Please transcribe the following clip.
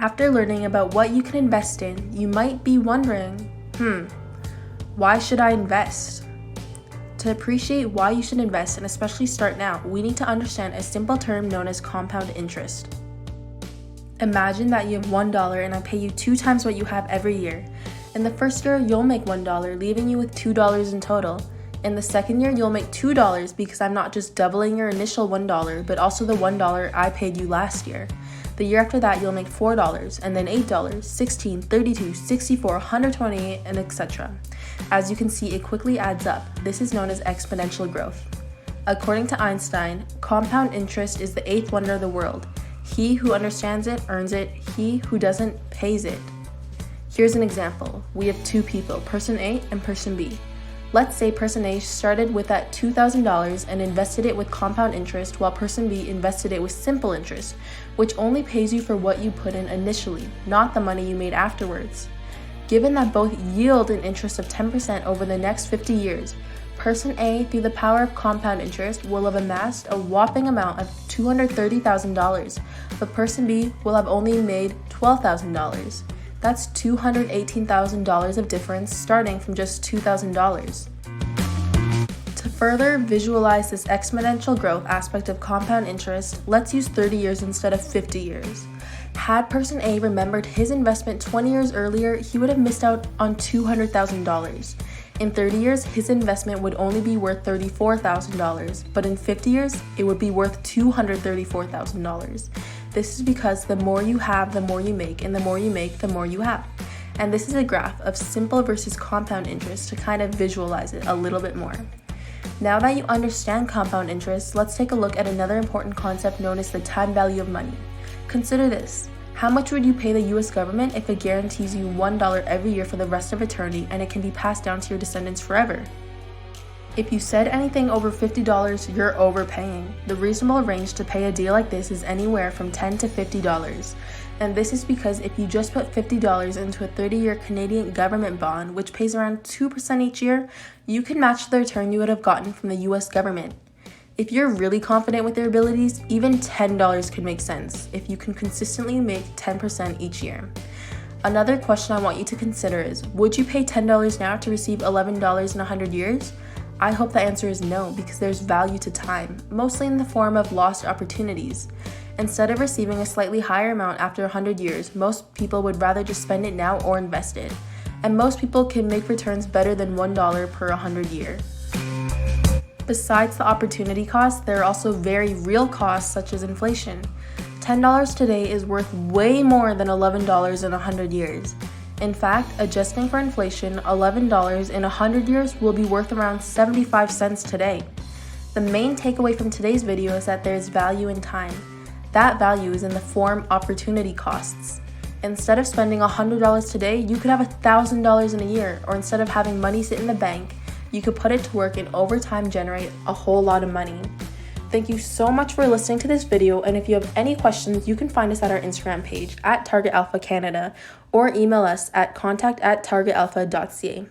After learning about what you can invest in, you might be wondering, why should I invest? To appreciate why you should invest and especially start now, we need to understand a simple term known as compound interest. Imagine that you have $1 and I pay you 2 times what you have every year. In the first year, you'll make $1, leaving you with $2 in total. In the second year, you'll make $2 because I'm not just doubling your initial $1, but also the $1 I paid you last year. The year after that, you'll make $4, and then $8, $16, $32, $64, $128, and etc. As you can see, it quickly adds up. This is known as exponential growth. According to Einstein, compound interest is the 8th wonder of the world. He who understands it earns it, he who doesn't pays it. Here's an example. We have 2 people, person A and person B. Let's say person A started with that $2,000 and invested it with compound interest, while person B invested it with simple interest, which only pays you for what you put in initially, not the money you made afterwards. Given that both yield an interest of 10% over the next 50 years, person A, through the power of compound interest, will have amassed a whopping amount of $230,000, but person B will have only made $12,000. That's $218,000 of difference starting from just $2,000. To further visualize this exponential growth aspect of compound interest, let's use 30 years instead of 50 years. Had person A remembered his investment 20 years earlier, he would have missed out on $200,000. In 30 years, his investment would only be worth $34,000, but in 50 years, it would be worth $234,000. This is because the more you have, the more you make, and the more you make, the more you have. And this is a graph of simple versus compound interest to kind of visualize it a little bit more. Now that you understand compound interest, let's take a look at another important concept known as the time value of money. Consider this. How much would you pay the US government if it guarantees you $1 every year for the rest of eternity and it can be passed down to your descendants forever? If you said anything over $50, you're overpaying. The reasonable range to pay a deal like this is anywhere from $10 to $50. And this is because if you just put $50 into a 30-year Canadian government bond, which pays around 2% each year, you can match the return you would have gotten from the US government. If you're really confident with your abilities, even $10 could make sense if you can consistently make 10% each year. Another question I want you to consider is, would you pay $10 now to receive $11 in 100 years? I hope the answer is no, because there's value to time, mostly in the form of lost opportunities. Instead of receiving a slightly higher amount after 100 years, most people would rather just spend it now or invest it. And most people can make returns better than $1 per 100 year. Besides the opportunity cost, there are also very real costs such as inflation. $10 today is worth way more than $11 in 100 years. In fact, adjusting for inflation, $11 in 100 years will be worth around 75 cents today. The main takeaway from today's video is that there is value in time. That value is in the form opportunity costs. Instead of spending $100 today, you could have $1,000 in a year, or instead of having money sit in the bank, you could put it to work and over time generate a whole lot of money. Thank you so much for listening to this video, and if you have any questions, you can find us at our Instagram page @TargetAlphaCanada or email us at contact@targetalpha.ca.